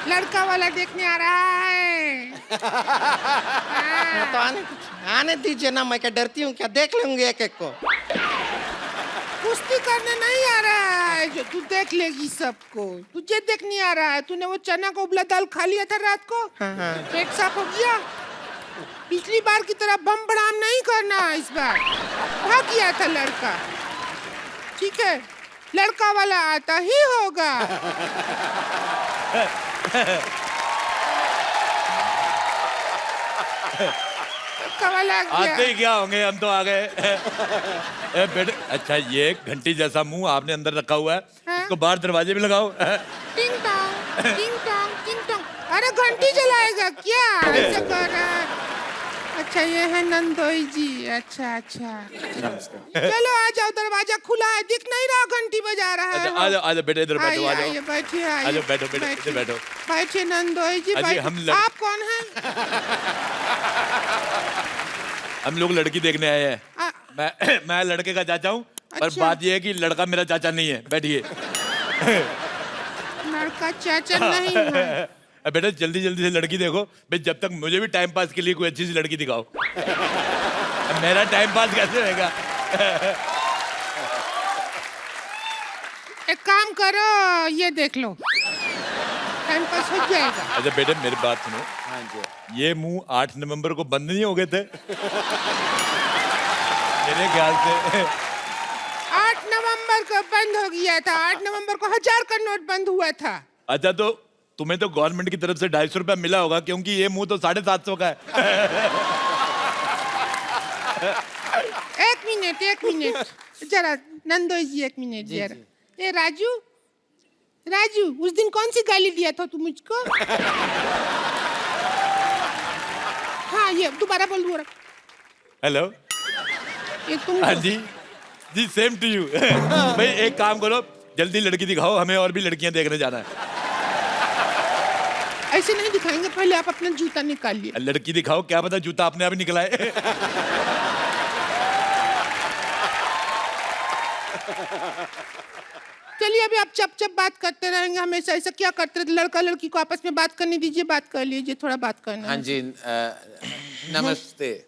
ना लड़का वाला देखने आ रहा है। तो आने दीजिए ना, मैं क्या डरती हूँ क्या? देख लूंगी एक एक को। कुश्ती करने नहीं आ रहा है जो तू देख लेगी सबको। तुझे देखने आ रहा है। तूने वो चना का उबला दाल खा लिया था रात को, पेट साफ हो गया। पिछली बार की तरह बम बड़ाम नहीं करना इस बार। भाग गया था लड़का, ठीक है? लड़का वाला आता ही होगा। लड़का वाला आ गया। आते ही क्या होंगे, हम तो आ गए। बेटे, अच्छा ये घंटी जैसा मुंह आपने अंदर रखा हुआ है, हाँ? इसको बाहर दरवाजे में लगाओ। टिंग टोंग, टिंग टोंग, टिंग टोंग। अरे घंटी जलाएगा क्या? ऐसे कर रहा है। अच्छा ये है नंदोई जी। अच्छा अच्छा, चलो आ जाओ, दरवाजा खुला है, दिख नहीं रहा घंटी बजा रहा है। अच्छा, आ जाओ बेटे, इधर बैठो, आ जाओ। आइए बैठिए, आ आइए जाओ, बैठो बेटे, इधर बैठो। बैठिए नंदोई जी, अजी, बैठिए। आप कौन हैं? हम लोग लड़की देखने आए हैं। मैं लड़के का चाचा हूँ, पर अच्छा। बात ये है कि लड़का मेरा चाचा नहीं है। बैठिए। लड़का चाचा नहीं है। बेटा जल्दी जल्दी से लड़की देखो भाई, जब तक मुझे भी टाइम पास के लिए कोई अच्छी सी लड़की दिखाओ। अब मेरा टाइम पास कैसे होगा? एक काम करो, ये देख लो, टाइम पास हो जाएगा। अच्छा बेटे मेरी बात सुनो, हाँ जी। ये मुंह 8 नवंबर को बंद नहीं हो गए थे? मेरे ख्याल से 8 नवंबर को बंद हो गया था। 8 नवंबर को 1000 का नोट बंद हुआ था। अच्छा तो तुम्हें तो गवर्नमेंट की तरफ से 250 रुपया मिला होगा, क्योंकि ये मुंह तो 750 का है। एक मिनट जरा नंदोई जी, एक मिनट जरा। ए राजू, राजू, उस दिन कौन सी गाली दिया था तू मुझको? हाँ ये दोबारा बोल दो। हेलो, ये तुम हाँ जी जी, सेम टू यू। भाई एक काम करो, जल्दी लड़की दिखाओ, हमें और भी लड़कियां देखने जाना है। ऐसे नहीं दिखाएंगे, पहले आप अपना जूता निकालिए। लड़की दिखाओ, क्या पता जूता अपने आप ही निकला है। चलिए अभी आप चप चप बात करते रहेंगे हमेशा। ऐसा क्या करते रहते? लड़का लड़की को आपस में बात करने दीजिए, बात कर लीजिए, थोड़ा बात करना हाँ है। जी, नमस्ते।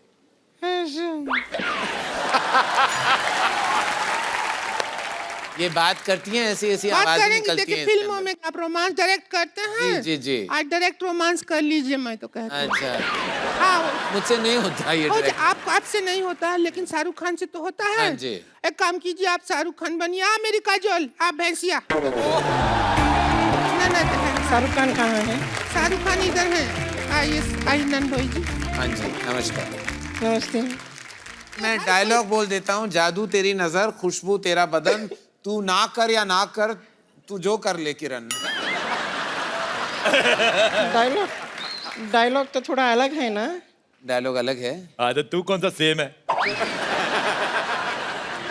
ये बात करती हैं, ऐसी ऐसी बात आवाजें करेंगे। निकलती देखिए हैं फिल्मों इसके में आप रोमांस डायरेक्ट करते हैं। जी, जी, जी। आज डायरेक्ट रोमांस कर लीजिए, मैं तो कहती हूँ। अंदर। अच्छा, हाँ मुझसे नहीं होता ये हो direct। आप आपसे नहीं होता है, लेकिन शाहरुख खान से तो होता है। हाँ जी। एक काम कीजिए, आप शाहरुख खान बनिए। मेरी काजोल, आप भैंसिया। शाहरुख खान कहाँ है? शाहरुख खान इधर है। आइए आइए नंदोई जी। हाँ जी, नमस्कार। नमस्ते। मैं डायलॉग बोल देता हूँ। जादू तेरी नजर, खुशबू तेरा बदन, तू ना कर या ना कर, तू जो कर ले किरण। डायलॉग तो थोड़ा अलग है ना? डायलॉग अलग है। हाँ तो तू कौन सा सेम है?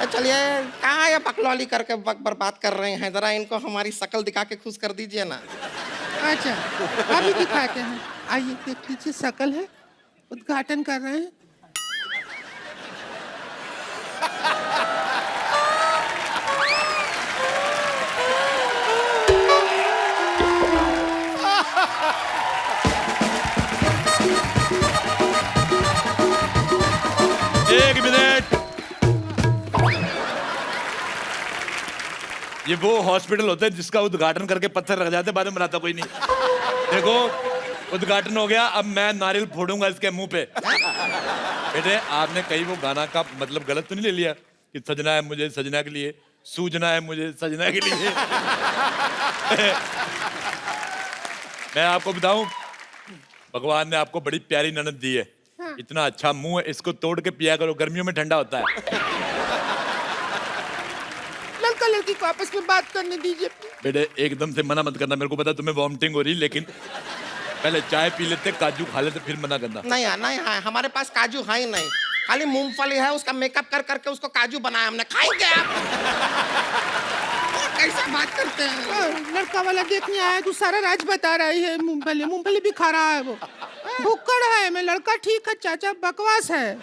चलिए, कहाँ ये बकलौली करके वक्त बर्बाद कर रहे हैं? जरा इनको हमारी शक्ल दिखा के खुश कर दीजिए ना। अच्छा अभी दिखाते हैं, आइए देख लीजिए। शकल है, उद्घाटन कर रहे हैं। एक मिनट, ये वो हॉस्पिटल होता है जिसका उद्घाटन करके पत्थर रख जाते, बाद में बनाता कोई नहीं। देखो उद्घाटन हो गया, अब मैं नारियल फोड़ूंगा इसके मुंह पे। बेटे आपने कहीं वो गाना का मतलब गलत तो नहीं ले लिया कि सजना है मुझे सजना के लिए, सूजना है मुझे सजना के लिए? मैं आपको बताऊं, भगवान ने आपको बड़ी प्यारी ननद दी है। हाँ। इतना अच्छा मुंह है, इसको तोड़ के पिया करो, गर्मियों में ठंडा होता है। लड़का लड़की को आपस में बात करने दीजिए। बेटे एकदम से मना मत करना, मेरे को पता तुम्हें वॉमिटिंग हो रही, लेकिन पहले चाय पी लेते, काजू खा लेते, फिर मना करना। नहीं नहीं है, हमारे पास काजू है ही नहीं, खाली मूंगफली है, उसका मेकअप कर करके उसको काजू बनाया हमने। खाएंगे आप? कैसा बात करते हैं? लड़का वाला देखने आया, तू सारा राज बता रही है। मूंगफली मूंगफली भी खा रहा है वो। भुक्कड़ है। मैं लड़का ठीक है, चाचा बकवास है।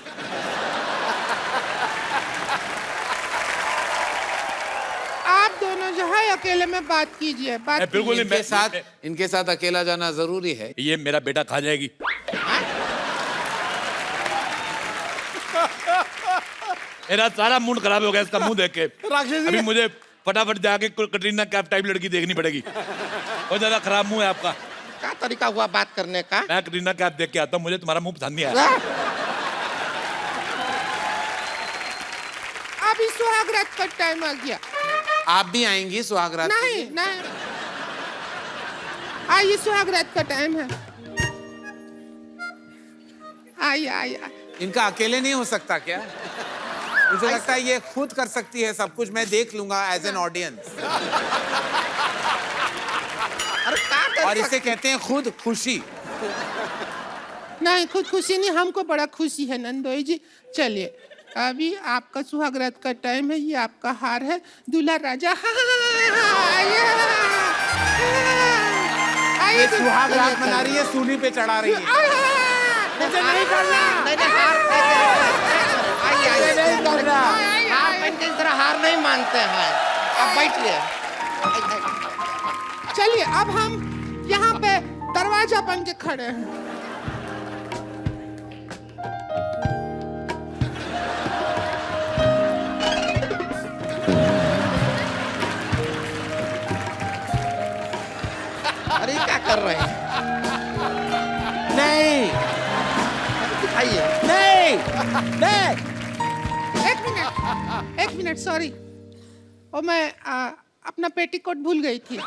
आप दोनों जो भाई अकेले में बात कीजिए, बात मैं बिल्कुल कीजिए। नहीं, इनके साथ अकेला जाना जरूरी है। ये मेरा बेटा खा जाएगी। मेरा सारा मूड खराब हो गया इसका मुंह देख के। राक्षस जी। अभी मुझे फटाफट जाके कटरीना कैफ टाइप लड़की देखनी पड़ेगी। बहुत ज्यादा खराब मुंह है आपका। क्या तरीका हुआ बात करने का? मैं कटरीना कैफ देख के आता हूँ, मुझे तुम्हारा मुंह पसंद नहीं आया। अभी सुहाग रात का टाइम आ गया। आप भी आएंगी सुहागरात के नहीं लिए? नहीं, आइए सुहाग रात का टाइम है। आइए आइए। इनका अकेले नहीं हो सकता क्या? मुझे लगता है ये खुद कर सकती है सब कुछ, मैं देख लूंगा एज एन ऑडियंस। अरे क्या कर और इसे कहते हैं खुद खुशी। नहीं खुद खुशी नहीं, हमको बड़ा खुशी है नंदोई जी। चलिए अभी आपका सुहागरात का टाइम है, ये आपका हार है दूल्हा राजा। ये सुहागरात मना रही है, सूली पे चढ़ा रही है। मुझे नहीं करना। नहीं हार नहीं करना। हार पहन के इस तरह हार नहीं मानते हैं। अब बैठिए। चलिए अब हम यहाँ पे दरवाजा बन के खड़े हैं। अरे क्या कर रहे हैं? नहीं आइए। नहीं नहीं। एक मिनट सॉरी, और मैं अपना पेटीकोट भूल गई थी।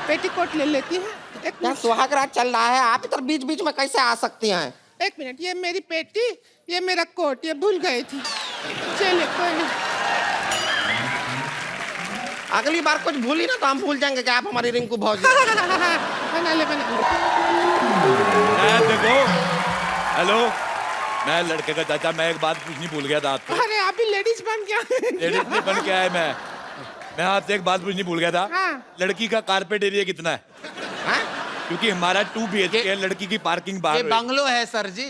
पेटीकोट ले लेती है। एक क्या मिनट, सुहागरात चल रहा है, आप इधर बीच बीच में कैसे आ सकती हैं? एक मिनट, ये मेरी पेटी, ये मेरा कोट, ये भूल गई थी। चलिए कोई नहीं। अगली बार कुछ भूली ना तो हम भूल जाएंगे कि आप हमारी रिंकू भौजी। बना ले बना ले। मैं देखो, हेलो, मैं लड़के का चाचा, मैं एक बात पूछनी भूल गया था आपसे। अरे आप भी लेडीज बन गया। लेडीज नहीं बन के आया मैं आपसे एक बात पूछनी भूल गया था। हाँ। लड़की का कारपेट एरिया कितना है? हाँ? क्योंकि हमारा 2 BHK है, लड़की की पार्किंग ये बाहर है। बंगलो है सर जी।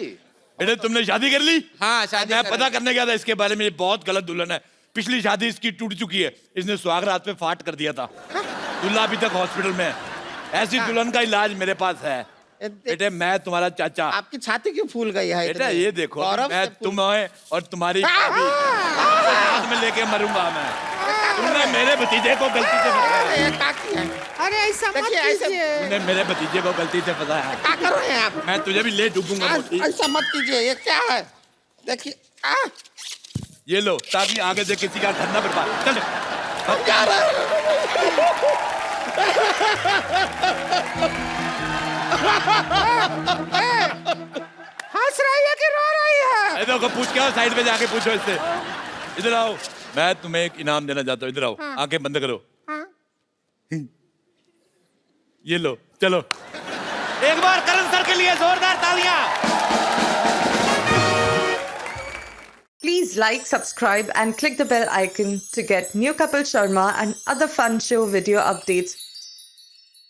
बेटे तुमने शादी कर ली? हाँ शादी मैं कर पता ली। करने गया था इसके बारे में, ये बहुत गलत दुल्हन है। पिछली शादी इसकी टूट चुकी है, इसने सुहागरात पे फाट कर दिया था। दुल्हा अभी तक हॉस्पिटल में है। ऐसी दुल्हन का इलाज मेरे पास है। बेटे मैं तुम्हारा चाचा। आपकी छाती क्यों फूल गई है? बेटा इतनी? ये देखो, गौरव मैं से फूल- तुम्हें और तुम्हारी भाभी साथ में लेके मरूंगा मैं। तुमने मेरे भतीजे को गलती से फंसाया। अरे क्या किया? अरे ऐसा मत देखिए, ऐसे- कीजिए। तुमने मेरे भतीजे को गलती से फंसाया। क्या कर रहे हैं आप? मैं तुझे भी ले डूबूंगा मोटी। ऐसा मत कीजिए, ये क्या है? देखिए ये लो, ताकि आगे से किसी का घर ना बर्बाद। चल हम जा रहे हैं। हंस रही है कि रो रही है? देखो पूछ के आओ, साइड पे जाके पूछो इससे। इधर आओ, मैं तुम्हें एक इनाम देना चाहता हूँ। इधर आओ, हाँ। आंखें बंद करो। हाँ। ये लो, चलो एक बार करण सर के लिए जोरदार तालियां। Please like, subscribe and click the bell icon to get new Kapil Sharma and other fun show video updates